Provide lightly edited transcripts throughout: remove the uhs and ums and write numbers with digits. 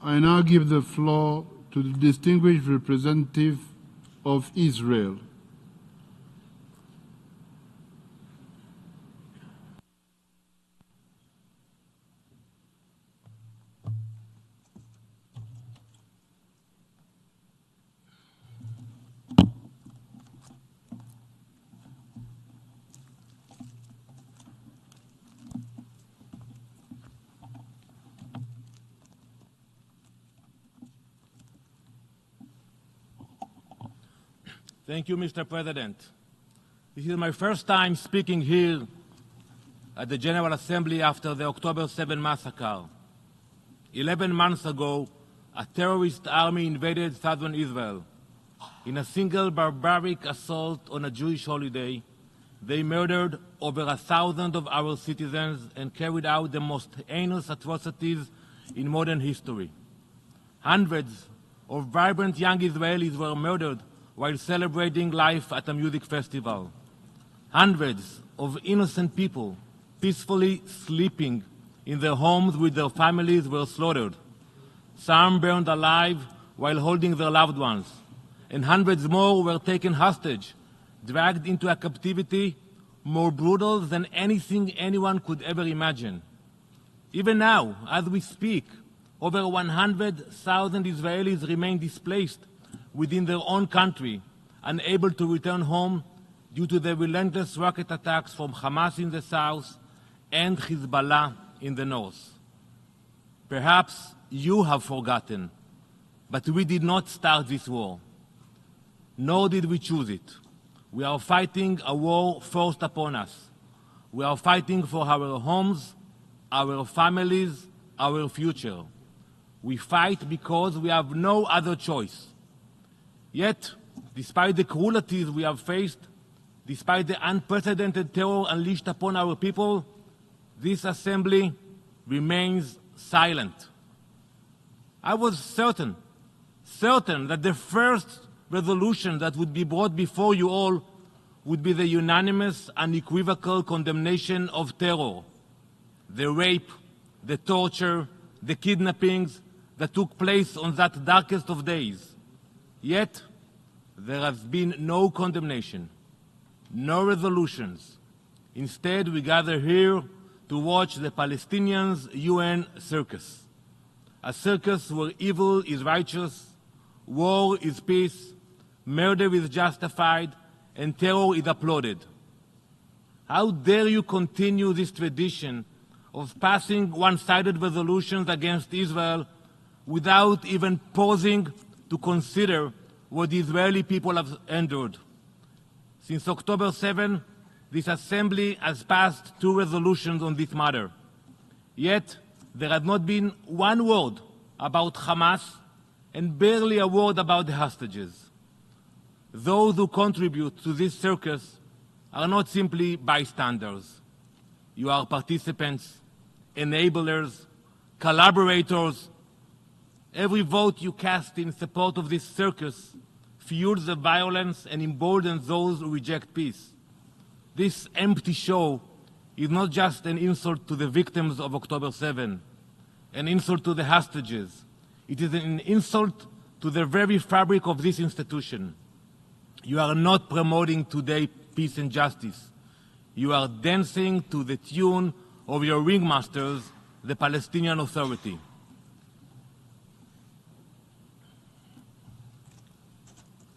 I now give the floor to the distinguished representative of Israel. Thank you, Mr. President. This is my first time speaking here at the General Assembly after the October 7 massacre. 11 months ago, a terrorist army invaded southern Israel. In a single barbaric assault on a Jewish holiday, they murdered over 1,000 of our citizens and carried out the most heinous atrocities in modern history. Hundreds of vibrant young Israelis were murdered while celebrating life at a music festival. Hundreds of innocent people peacefully sleeping in their homes with their families were slaughtered. Some burned alive while holding their loved ones, and hundreds more were taken hostage, dragged into a captivity more brutal than anything anyone could ever imagine. Even now, as we speak, over 100,000 Israelis remain displaced within their own country, unable to return home due to the relentless rocket attacks from Hamas in the south and Hezbollah in the north. Perhaps you have forgotten, but we did not start this war, nor did we choose it. We are fighting a war forced upon us. We are fighting for our homes, our families, our future. We fight because we have no other choice. Yet, despite the cruelties we have faced, despite the unprecedented terror unleashed upon our people, this assembly remains silent. I was certain that the first resolution that would be brought before you all would be the unanimous, unequivocal condemnation of terror, the rape, the torture, the kidnappings that took place on that darkest of days. Yet, there has been no condemnation, no resolutions. Instead, we gather here to watch the Palestinians UN circus, a circus where evil is righteous, war is peace, murder is justified, and terror is applauded. How dare you continue this tradition of passing one-sided resolutions against Israel without even pausing to consider what the Israeli people have endured? Since October 7, this assembly has passed 2 resolutions on this matter. Yet, there has not been one word about Hamas and barely a word about the hostages. Those who contribute to this circus are not simply bystanders. You are participants, enablers, collaborators. Every vote you cast in support of this circus fuels the violence and emboldens those who reject peace. This empty show is not just an insult to the victims of October 7, an insult to the hostages. It is an insult to the very fabric of this institution. You are not promoting today peace and justice. You are dancing to the tune of your ringmasters, the Palestinian Authority.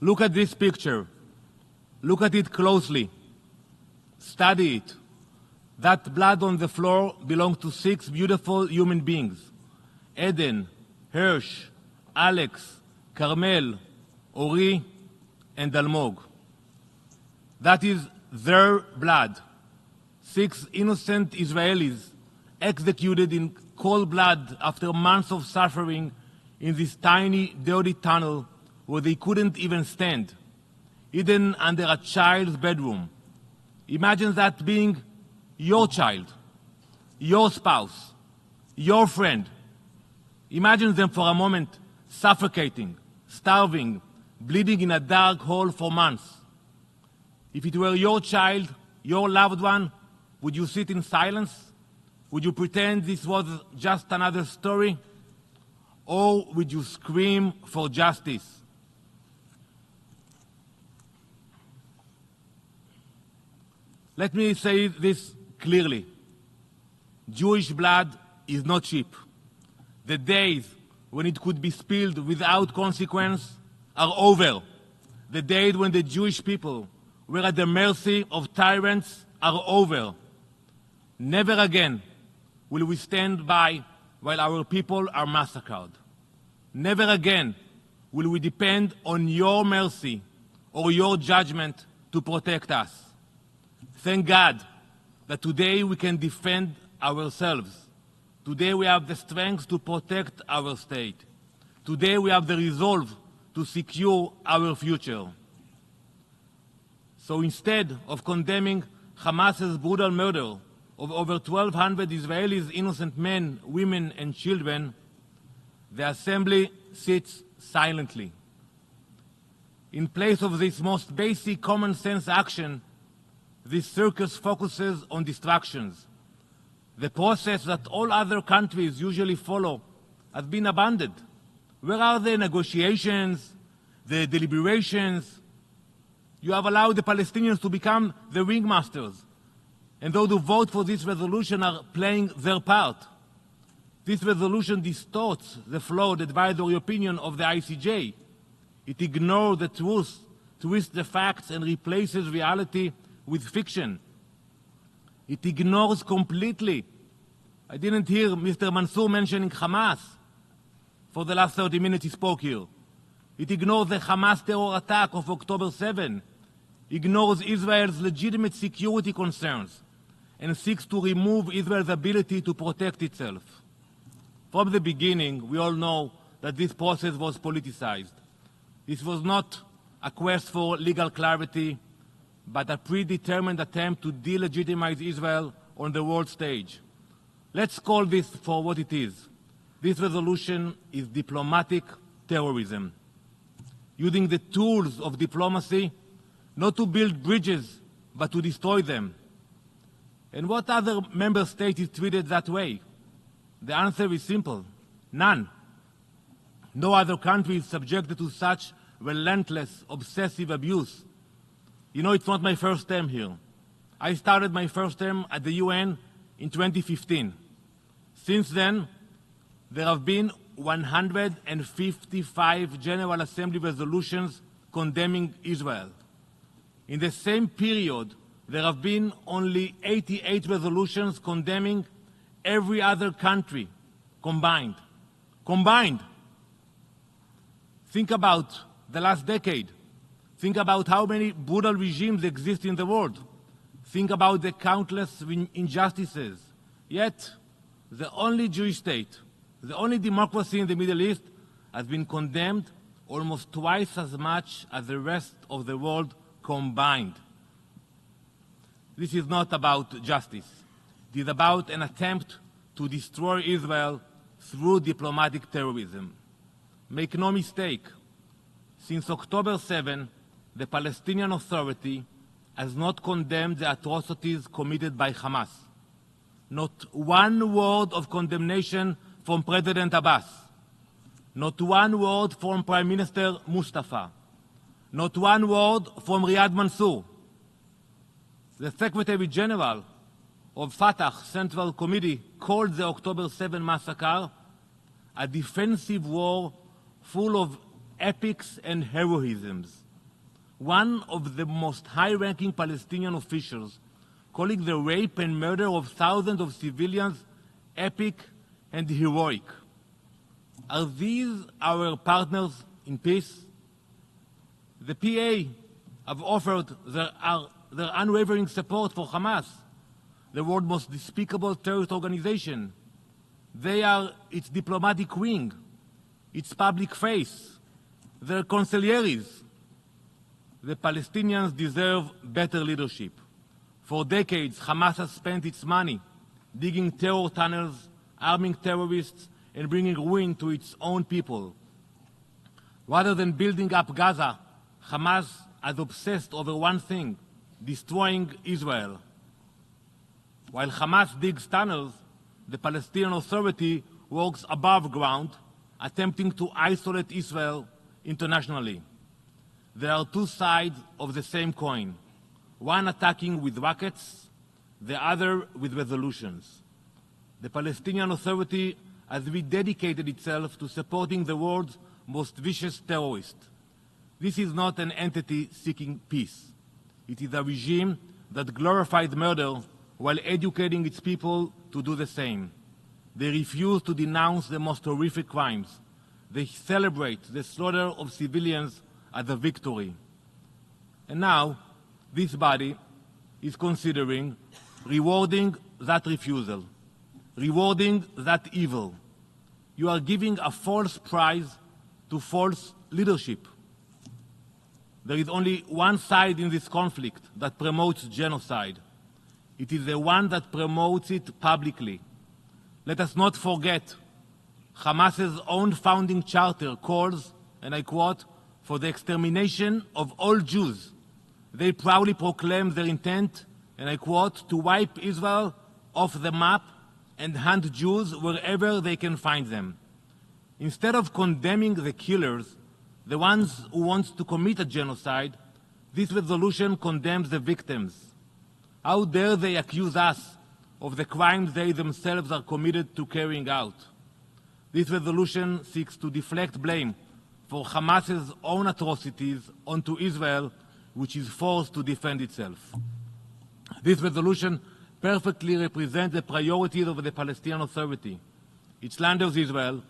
Look at this picture. Look at it closely. Study it. That blood on the floor belonged to 6 beautiful human beings: Eden, Hirsch, Alex, Carmel, Ori, and Almog. That is their blood. 6 innocent Israelis executed in cold blood after months of suffering in this tiny, dirty tunnel where they couldn't even stand, hidden under a child's bedroom. Imagine that being your child, your spouse, your friend. Imagine them for a moment suffocating, starving, bleeding in a dark hole for months. If it were your child, your loved one, would you sit in silence? Would you pretend this was just another story? or would you scream for justice? Let me say this clearly. Jewish blood is not cheap. The days when it could be spilled without consequence are over. The days when the Jewish people were at the mercy of tyrants are over. Never again will we stand by while our people are massacred. Never again will we depend on your mercy or your judgment to protect us. Thank God that today we can defend ourselves. Today we have the strength to protect our state. Today we have the resolve to secure our future. So instead of condemning Hamas's brutal murder of over 1,200 Israelis, innocent men, women, and children, the Assembly sits silently. In place of this most basic common sense action, this circus focuses on distractions. The process that all other countries usually follow has been abandoned. Where are the negotiations, the deliberations? You have allowed the Palestinians to become the ringmasters, and those who vote for this resolution are playing their part. This resolution distorts the flawed advisory opinion of the ICJ. It ignores the truth, twists the facts, and replaces reality with fiction. It ignores completely. I didn't hear Mr. Mansour mentioning Hamas for the last 30 minutes he spoke here. It ignores the Hamas terror attack of October 7, ignores Israel's legitimate security concerns, and seeks to remove Israel's ability to protect itself. From the beginning, we all know that this process was politicized. This was not a quest for legal clarity, but a predetermined attempt to delegitimize Israel on the world stage. Let's call this for what it is. This resolution is diplomatic terrorism, using the tools of diplomacy not to build bridges, but to destroy them. And what other member state is treated that way? The answer is simple: none. No other country is subjected to such relentless, obsessive abuse. You know, it's not my first term here. I started my first term at the UN in 2015. Since then, there have been 155 General Assembly resolutions condemning Israel. In the same period, there have been only 88 resolutions condemning every other country combined. Combined! Think about the last decade. Think about how many brutal regimes exist in the world. Think about the countless injustices. Yet, the only Jewish state, the only democracy in the Middle East, has been condemned almost twice as much as the rest of the world combined. This is not about justice. It is about an attempt to destroy Israel through diplomatic terrorism. Make no mistake, since October 7, the Palestinian Authority has not condemned the atrocities committed by Hamas. Not one word of condemnation from President Abbas. Not one word from Prime Minister Mustafa. Not one word from Riyad Mansour. The Secretary General of Fatah Central Committee called the October 7 massacre a defensive war full of epics and heroisms. One of the most high-ranking Palestinian officials calling the rape and murder of thousands of civilians epic and heroic. Are these our partners in peace? The PA have offered their unwavering support for Hamas, the world's most despicable terrorist organization. They are its diplomatic wing, its public face, their consiglieres. The Palestinians deserve better leadership. For decades, Hamas has spent its money digging terror tunnels, arming terrorists, and bringing ruin to its own people. Rather than building up Gaza, Hamas has obsessed over one thing: destroying Israel. While Hamas digs tunnels, the Palestinian Authority works above ground attempting to isolate Israel internationally. There are two sides of the same coin, one attacking with rockets, the other with resolutions. The Palestinian Authority has rededicated itself to supporting the world's most vicious terrorist. This is not an entity seeking peace. It is a regime that glorifies murder while educating its people to do the same. They refuse to denounce the most horrific crimes. They celebrate the slaughter of civilians as a victory. And now, this body is considering rewarding that refusal, rewarding that evil. You are giving a false prize to false leadership. There is only one side in this conflict that promotes genocide. It is the one that promotes it publicly. Let us not forget, Hamas's own founding charter calls, and I quote, for the extermination of all Jews. They proudly proclaim their intent, and I quote, to wipe Israel off the map and hunt Jews wherever they can find them. Instead of condemning the killers, the ones who want to commit a genocide, this resolution condemns the victims. How dare they accuse us of the crimes they themselves are committed to carrying out? This resolution seeks to deflect blame for Hamas's own atrocities onto Israel, which is forced to defend itself. This resolution perfectly represents the priorities of the Palestinian Authority. It slanders Israel,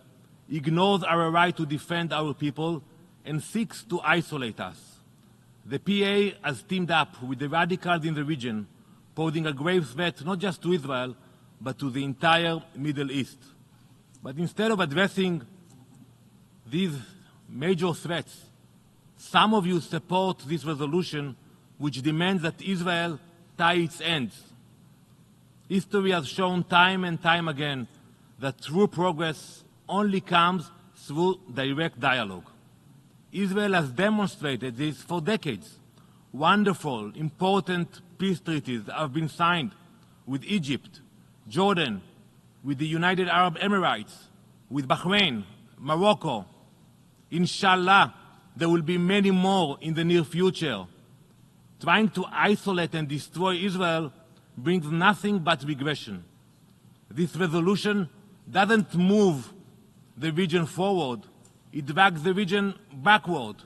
ignores our right to defend our people, and seeks to isolate us. The PA has teamed up with the radicals in the region, posing a grave threat not just to Israel, but to the entire Middle East. But instead of addressing these major threats, some of you support this resolution which demands that Israel tie its ends. History has shown time and time again that true progress only comes through direct dialogue. Israel has demonstrated this for decades. Wonderful, important peace treaties have been signed with Egypt, Jordan, with the United Arab Emirates, with Bahrain, Morocco. Inshallah, there will be many more in the near future. Trying to isolate and destroy Israel brings nothing but regression. This resolution doesn't move the region forward, it drags the region backward,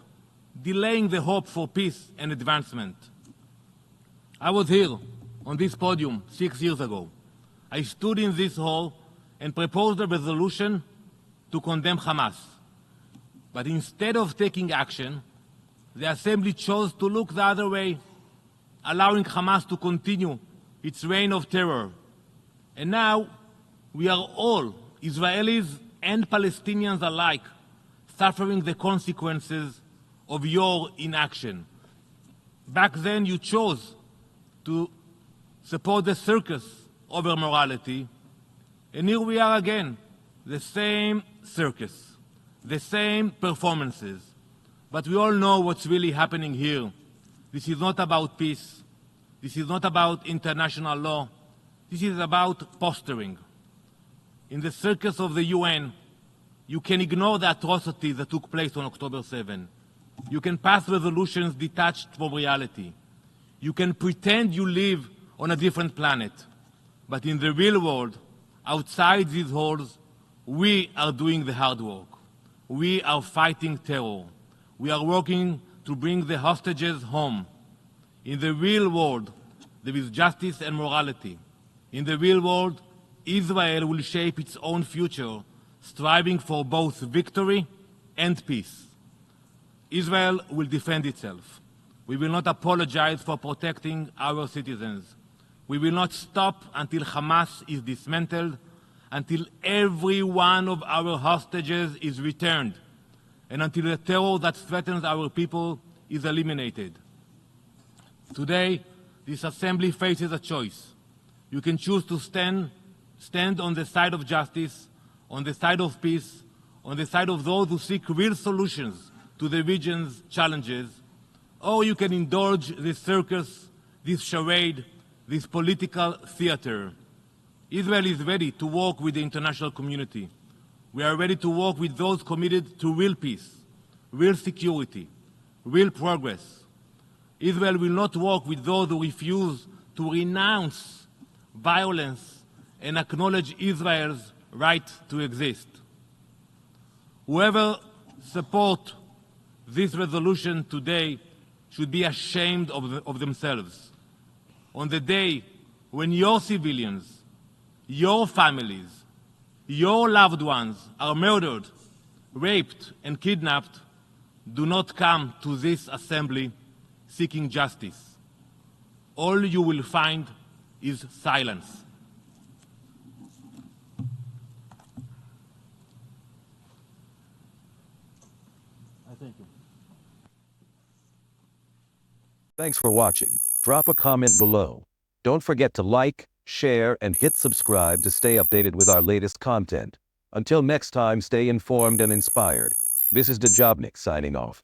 delaying the hope for peace and advancement. I was here on this podium 6 years ago. I stood in this hall and proposed a resolution to condemn Hamas. But instead of taking action, the Assembly chose to look the other way, allowing Hamas to continue its reign of terror. And now we are all, Israelis and Palestinians alike, suffering the consequences of your inaction. Back then you chose to support the circus over morality, and here we are again, the same circus, the same performances. But we all know what's really happening here. This is not about peace. This is not about international law. This is about posturing. In the circus of the UN, you can ignore the atrocities that took place on October 7. You can pass resolutions detached from reality. You can pretend you live on a different planet. But in the real world, outside these halls, we are doing the hard work. We are fighting terror. We are working to bring the hostages home. In the real world, there is justice and morality. In the real world, Israel will shape its own future, striving for both victory and peace. Israel will defend itself. We will not apologize for protecting our citizens. We will not stop until Hamas is dismantled, until every one of our hostages is returned, and until the terror that threatens our people is eliminated. Today, this Assembly faces a choice. You can choose to stand on the side of justice, on the side of peace, on the side of those who seek real solutions to the region's challenges, or you can indulge this circus, this charade, this political theater. Israel is ready to work with the international community. We are ready to work with those committed to real peace, real security, real progress. Israel will not work with those who refuse to renounce violence and acknowledge Israel's right to exist. Whoever supports this resolution today should be ashamed of themselves. On the day when your civilians, your families, your loved ones are murdered, raped, and kidnapped, do not come to this assembly seeking justice. All you will find is silence. I thank you. Thanks for watching. Drop a comment below. Don't forget to like, share, and hit subscribe to stay updated with our latest content. Until next time, stay informed and inspired. This is Djobnik signing off.